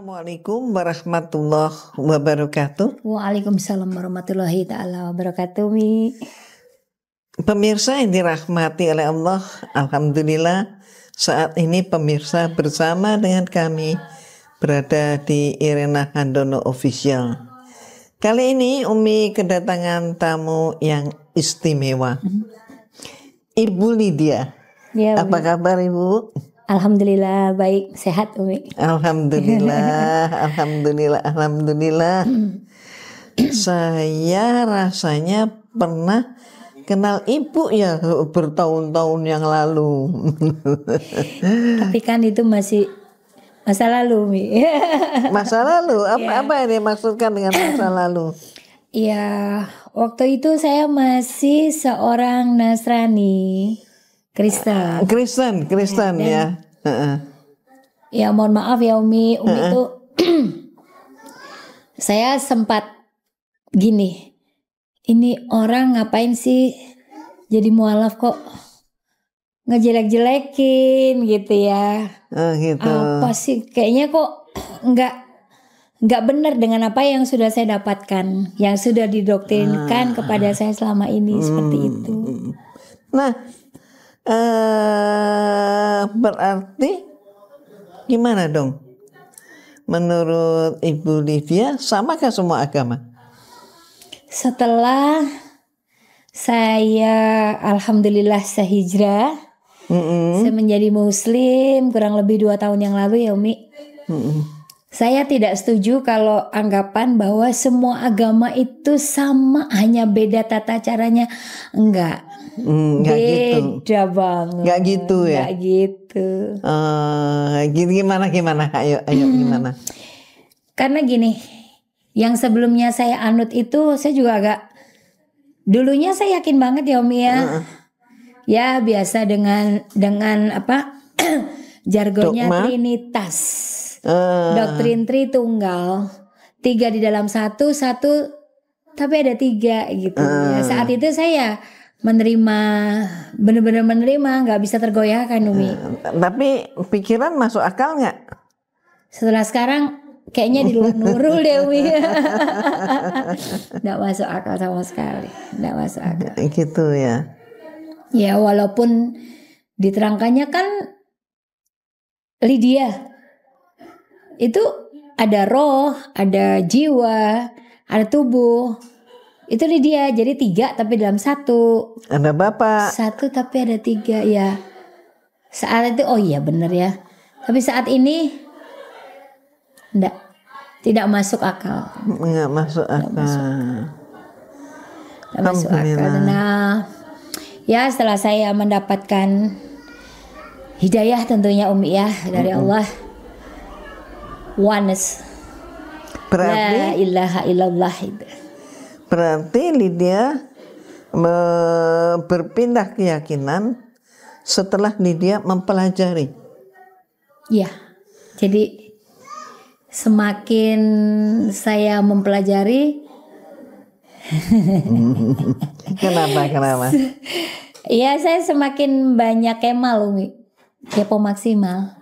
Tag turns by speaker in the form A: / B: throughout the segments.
A: Assalamualaikum warahmatullahi wabarakatuh.
B: Waalaikumsalam warahmatullahi ta'ala wabarakatuh, Mi.
A: Pemirsa yang dirahmati oleh Allah, alhamdulillah saat ini pemirsa bersama dengan kami berada di Irena Handono Official. Kali ini Umi kedatangan tamu yang istimewa, Ibu Lydia.
B: Ya,
A: Apa kabar Ibu?
B: Alhamdulillah baik, sehat, Umi.
A: Alhamdulillah, alhamdulillah. Saya rasanya pernah kenal Ibu ya bertahun-tahun yang lalu.
B: Tapi kan itu masih masa lalu, Mi.
A: Masa lalu? Apa yang dimaksudkan dengan masa lalu?
B: Ya, waktu itu saya masih seorang Nasrani, Kristen
A: ya.
B: Ya mohon maaf ya Umi itu saya sempat gini, ini orang ngapain sih jadi mualaf kok ngejelek-jelekin gitu ya.
A: Gitu.
B: Apa sih kayaknya kok nggak benar dengan apa yang sudah saya dapatkan, yang sudah didoktrinkan kepada saya selama ini seperti itu.
A: Nah, berarti gimana dong? Menurut Ibu Lydia, samakah semua agama?
B: Setelah saya alhamdulillah sehijrah, saya menjadi muslim kurang lebih 2 tahun yang lalu ya Umi. Saya tidak setuju kalau anggapan bahwa semua agama itu sama, hanya beda tata caranya. Enggak. Beda banget.
A: Enggak gitu ya?
B: Enggak gitu.
A: Gimana? Ayo gimana?
B: Karena gini, yang sebelumnya saya anut itu saya juga agak, dulunya saya yakin banget ya Umi ya. Ya biasa dengan apa jargonnya
A: Dogma?
B: Trinitas. Doktrin Tritunggal, 3 di dalam satu tapi ada 3 gitu ya. Saat itu saya menerima, benar-benar menerima, nggak bisa tergoyahkan Umi.
A: Tapi pikiran masuk akal nggak?
B: Setelah sekarang kayaknya di luar nurul deh Umi. Nggak masuk akal sama sekali, nggak masuk akal.
A: Gitu ya.
B: Ya walaupun diterangkannya kan Lydia itu ada roh, ada jiwa, ada tubuh. Itu Lydia, jadi 3 tapi dalam 1.
A: Ada Bapak.
B: 1 tapi ada 3 ya. Saat itu oh iya benar ya. Tapi saat ini tidak masuk akal.
A: Nggak masuk akal.
B: Tidak masuk akal. Nah, ya setelah saya mendapatkan hidayah tentunya Umi ya dari Allah. Oneness.
A: Berarti
B: La ilaha illallah itu.
A: Berarti Lydia berpindah keyakinan setelah Lydia mempelajari.
B: Ya, jadi semakin saya mempelajari.
A: Kenapa?
B: Iya, saya semakin banyak kemal, Umi. Kepo maksimal.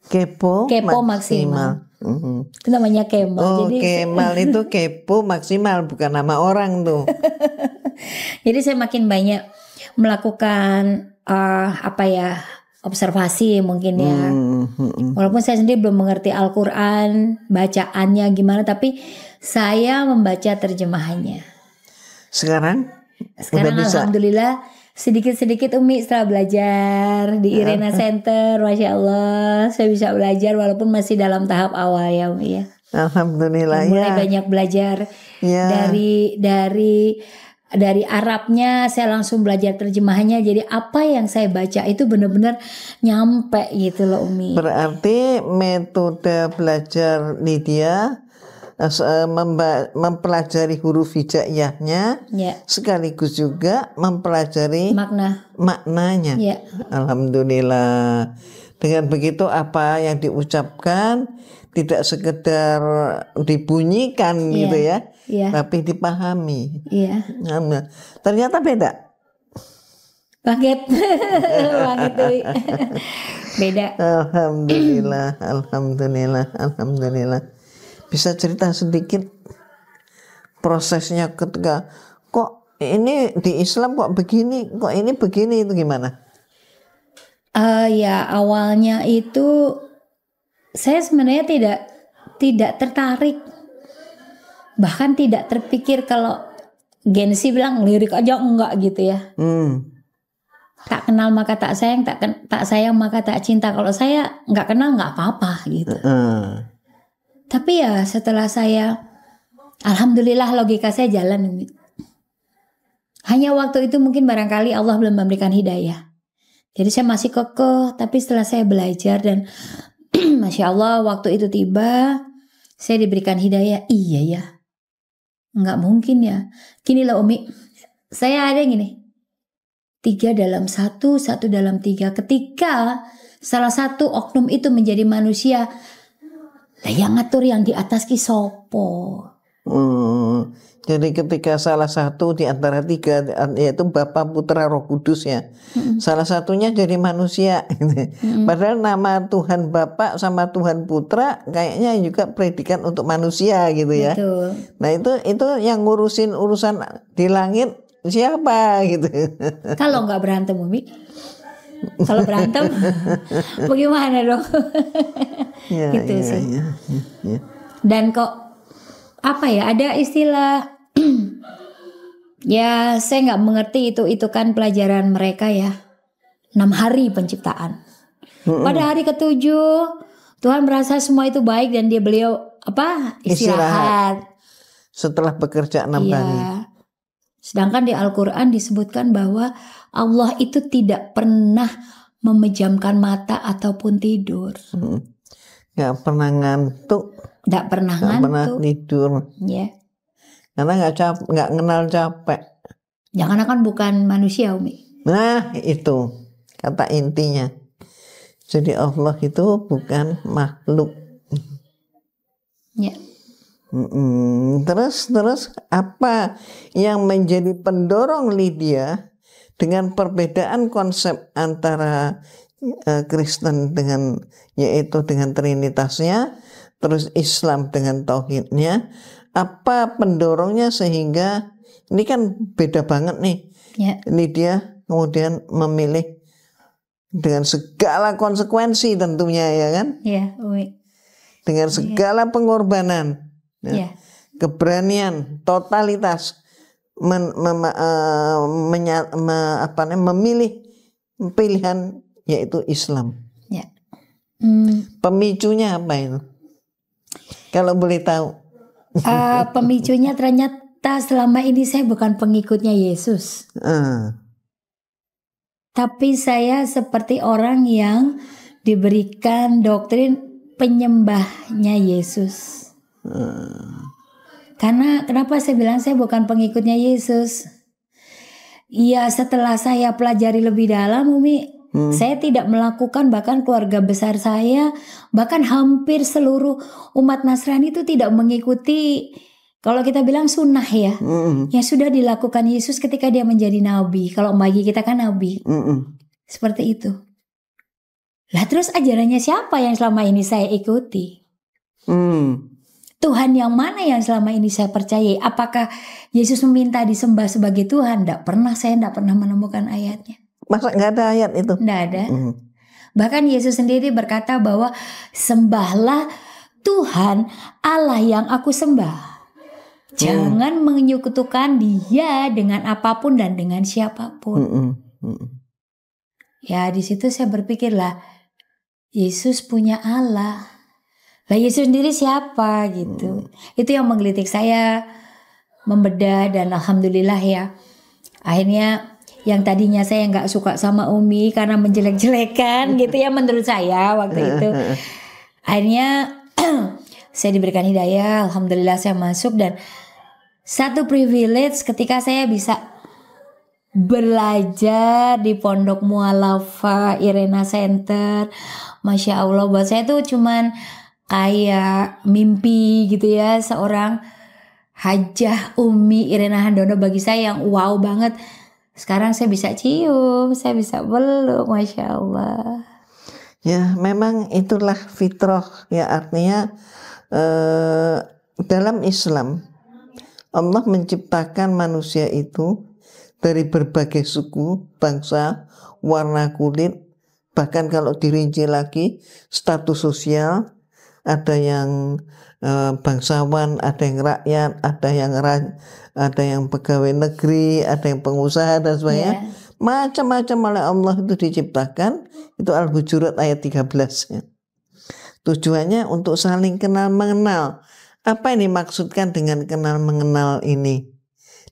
A: Kepo maksimal.
B: Itu namanya kemal.
A: Jadi kemal itu kepo maksimal, bukan nama orang tuh.
B: Jadi saya makin banyak melakukan observasi mungkin ya. Walaupun saya sendiri belum mengerti Al-Quran, bacaannya gimana, tapi saya membaca terjemahannya.
A: Sekarang
B: alhamdulillah sedikit-sedikit Umi setelah belajar di Irena Center, Masya Allah saya bisa belajar walaupun masih dalam tahap awal ya Umi ya.
A: Alhamdulillah.
B: Mulai banyak belajar dari Arabnya, saya langsung belajar terjemahannya. Jadi apa yang saya baca itu benar-benar nyampe gitu loh Umi.
A: Berarti metode belajar Lydia mempelajari huruf hijaiyahnya, sekaligus juga mempelajari maknanya.
B: Ya.
A: Alhamdulillah. Dengan begitu apa yang diucapkan tidak sekedar dibunyikan gitu ya, tapi dipahami. Ternyata beda.
B: Banget. Beda.
A: Alhamdulillah, alhamdulillah, alhamdulillah. Bisa cerita sedikit prosesnya ketika kok ini di Islam kok begini, kok ini begini, itu gimana?
B: Ya awalnya itu saya sebenarnya tidak tertarik, bahkan tidak terpikir kalau Gensi bilang lirik aja enggak gitu ya. Tak kenal maka tak sayang, tak sayang maka tak cinta. Kalau saya nggak kenal nggak apa-apa gitu. Tapi ya setelah saya, alhamdulillah logika saya jalan. Hanya waktu itu mungkin barangkali Allah belum memberikan hidayah. Jadi saya masih kekeh, tapi setelah saya belajar dan Masya Allah waktu itu tiba, saya diberikan hidayah. Iya ya, nggak mungkin ya. Gini loh Umi, saya ada gini, 3 dalam 1, 1 dalam 3. Ketika salah satu oknum itu menjadi manusia, lah yang ngatur yang di atas ki sopo.
A: Jadi ketika salah satu di antara 3, yaitu Bapa, Putra, Roh Kudus ya, salah satunya jadi manusia. Padahal nama Tuhan Bapa sama Tuhan Putra kayaknya juga predikat untuk manusia gitu ya.
B: Betul.
A: Nah itu yang ngurusin urusan di langit siapa gitu.
B: Kalau nggak berantem Umi, kalau berantem bagaimana dong? Gitu sih. Ya. Dan kok apa ya, ada istilah ya saya nggak mengerti itu kan pelajaran mereka ya, 6 hari penciptaan. Pada hari ke-7 Tuhan merasa semua itu baik dan beliau istirahat
A: setelah bekerja 6 hari.
B: Sedangkan di Al-Quran disebutkan bahwa Allah itu tidak pernah memejamkan mata ataupun tidur.
A: Nggak pernah ngantuk.
B: Nggak pernah
A: tidur.
B: Ya.
A: Karena nggak kenal capek.
B: Jangan kan bukan manusia Umi.
A: Nah itu kata intinya. Jadi Allah itu bukan makhluk.
B: Ya.
A: Terus apa yang menjadi pendorong Lydia dengan perbedaan konsep antara Kristen yaitu dengan Trinitasnya, terus Islam dengan tauhidnya, apa pendorongnya sehingga ini kan beda banget nih.
B: Ya.
A: Lydia kemudian memilih dengan segala konsekuensi tentunya ya kan?
B: Ya,
A: Dengan segala pengorbanan.
B: Ya.
A: Keberanian, totalitas memilih pilihan yaitu Islam.
B: Ya.
A: Pemicunya apa itu? Kalau boleh tahu.
B: Pemicunya ternyata selama ini saya bukan pengikutnya Yesus. Tapi saya seperti orang yang diberikan doktrin penyembahnya Yesus. Karena kenapa saya bilang saya bukan pengikutnya Yesus? Ya setelah saya pelajari lebih dalam Umi, saya tidak melakukan, bahkan keluarga besar saya, bahkan hampir seluruh umat Nasrani itu tidak mengikuti, kalau kita bilang sunnah ya, yang sudah dilakukan Yesus ketika dia menjadi nabi. Kalau bagi kita kan nabi, seperti itu. Lah terus ajarannya siapa yang selama ini saya ikuti? Tuhan yang mana yang selama ini saya percayai? Apakah Yesus meminta disembah sebagai Tuhan? Saya tidak pernah menemukan ayatnya.
A: Masa nggak ada ayat itu?
B: Tidak ada. Bahkan Yesus sendiri berkata bahwa sembahlah Tuhan Allah yang aku sembah. Jangan menyekutukan Dia dengan apapun dan dengan siapapun. Ya di situ saya berpikirlah, Yesus punya Allah. Lah Yesus sendiri siapa gitu. Itu yang menggelitik saya membedah, dan alhamdulillah ya. Akhirnya yang tadinya saya nggak suka sama Umi karena menjelek-jelekan gitu ya menurut saya waktu itu. Akhirnya saya diberikan hidayah, alhamdulillah saya masuk, dan satu privilege ketika saya bisa belajar di Pondok Mu'alafah Irena Center. Masya Allah, buat saya tuh cuman kayak mimpi gitu ya, seorang Hajah Umi Irena Handono bagi saya yang wow banget. Sekarang saya bisa cium, saya bisa peluk, Masya Allah.
A: Ya, memang itulah fitrah ya, artinya dalam Islam Allah menciptakan manusia itu dari berbagai suku, bangsa, warna kulit, bahkan kalau dirinci lagi status sosial, ada yang bangsawan, ada yang rakyat, ada yang pegawai negeri, ada yang pengusaha dan sebagainya.
B: Yeah.
A: Macam-macam oleh Allah itu diciptakan. Itu Al-Hujurat ayat 13 ya. Tujuannya untuk saling kenal mengenal. Apa yang dimaksudkan dengan kenal mengenal ini?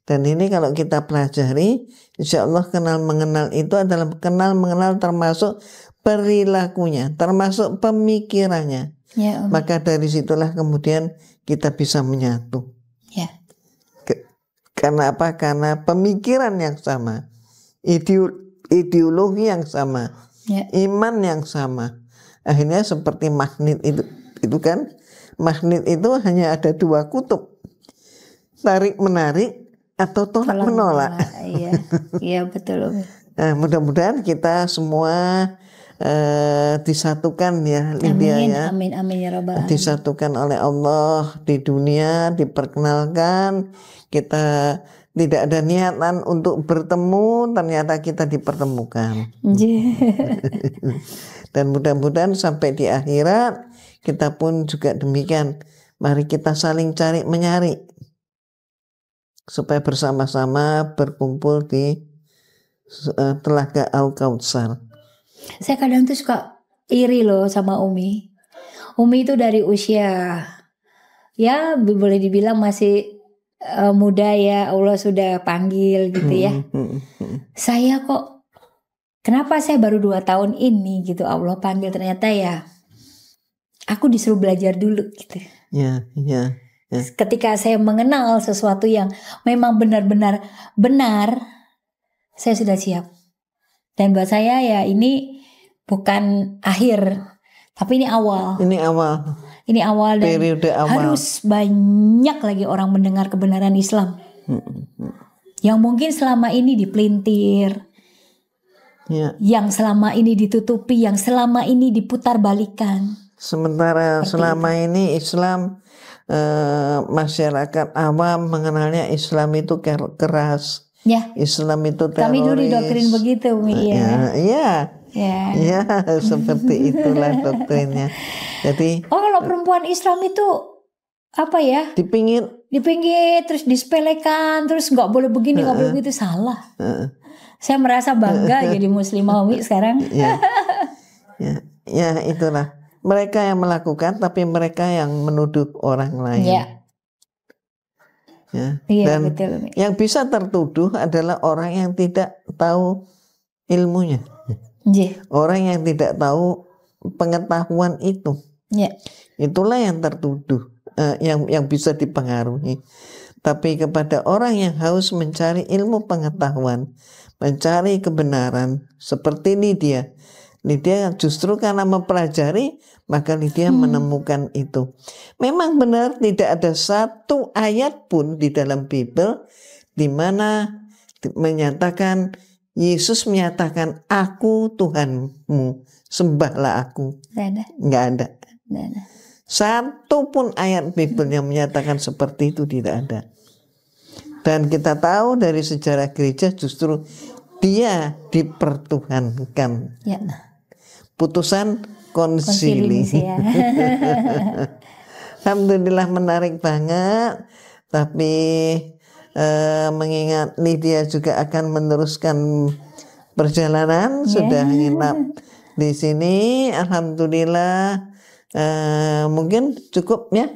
A: Dan ini kalau kita pelajari, insya Allah kenal mengenal itu adalah kenal mengenal termasuk perilakunya, termasuk pemikirannya.
B: Ya,
A: Maka dari situlah kemudian kita bisa menyatu.
B: Ya.
A: Karena apa? Karena pemikiran yang sama, ideologi yang sama,
B: Ya.
A: iman yang sama. Akhirnya seperti magnet itu kan, magnet itu hanya ada dua kutub, tarik menarik atau tolak menolak.
B: Iya, iya betul.
A: Nah, mudah-mudahan kita semua disatukan ya, Lydia ya.
B: Amin, amin ya rabbal alamin.
A: Disatukan oleh Allah di dunia, diperkenalkan. Kita tidak ada niatan untuk bertemu, ternyata kita dipertemukan. Dan mudah-mudahan sampai di akhirat kita pun juga demikian. Mari kita saling cari menyari supaya bersama-sama berkumpul di Telaga Al-Kautsar.
B: Saya kadang tuh suka iri loh sama Umi. Umi itu dari usia ya boleh dibilang masih muda ya, Allah sudah panggil gitu ya. Saya kok kenapa saya baru 2 tahun ini gitu Allah panggil, ternyata ya aku disuruh belajar dulu gitu.
A: Ya.
B: Ketika saya mengenal sesuatu yang memang benar-benar benar, saya sudah siap. Dan buat saya ya ini bukan akhir, tapi ini awal. Ini awal dan
A: periode awal.
B: Harus banyak lagi orang mendengar kebenaran Islam. Yang mungkin selama ini dipelintir.
A: Ya.
B: Yang selama ini ditutupi, yang selama ini diputar balikan.
A: Sementara selama ini Islam masyarakat awam mengenalnya Islam itu keras.
B: Ya.
A: Islam itu teroris.
B: Kami dulu didoktrin begitu, Umi.
A: Ya, seperti itulah doktrinnya. Jadi
B: kalau perempuan Islam itu apa ya?
A: Di pinggir
B: terus disepelekan, terus nggak boleh begini, nggak boleh begitu, salah. Saya merasa bangga jadi muslimah Umi sekarang.
A: Ya, itulah. Mereka yang melakukan, tapi mereka yang menuduh orang lain. Dan
B: betul.
A: Yang bisa tertuduh adalah orang yang tidak tahu ilmunya. Orang yang tidak tahu pengetahuan itu. Itulah yang tertuduh, yang bisa dipengaruhi. Tapi kepada orang yang haus mencari ilmu pengetahuan, mencari kebenaran, seperti Lydia justru karena mempelajari, maka Lydia menemukan itu. Memang benar tidak ada satu ayat pun di dalam Bible di mana menyatakan Yesus menyatakan aku Tuhanmu, sembahlah aku. Nggak ada. Satu pun ayat Bible yang menyatakan seperti itu tidak ada. Dan kita tahu dari sejarah gereja justru dia dipertuhankan. Putusan konsili. Alhamdulillah menarik banget. Tapi mengingat Lydia juga akan meneruskan perjalanan, sudah nginap di sini. Alhamdulillah, mungkin cukup ya.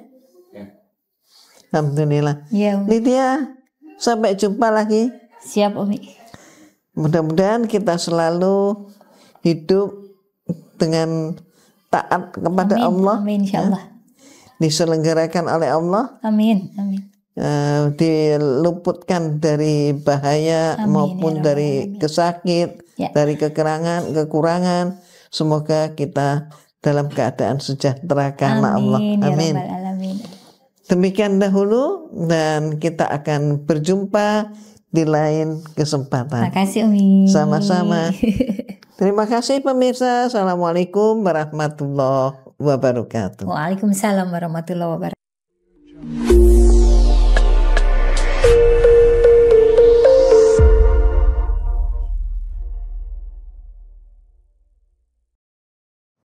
A: Alhamdulillah. Lydia, sampai jumpa lagi.
B: Siap Umi.
A: Mudah-mudahan kita selalu hidup dengan taat kepada Allah.
B: Amin, insyaallah.
A: Diselenggarakan oleh Allah.
B: Amin.
A: Diluputkan dari bahaya maupun dari kesakit, dari kekurangan. Semoga kita dalam keadaan sejahtera karena Allah. Amin. Demikian dahulu, dan kita akan berjumpa di lain kesempatan.
B: Terima kasih Umi.
A: Sama-sama. Terima kasih pemirsa. Assalamualaikum warahmatullahi wabarakatuh.
B: Waalaikumsalam warahmatullahi wabarakatuh.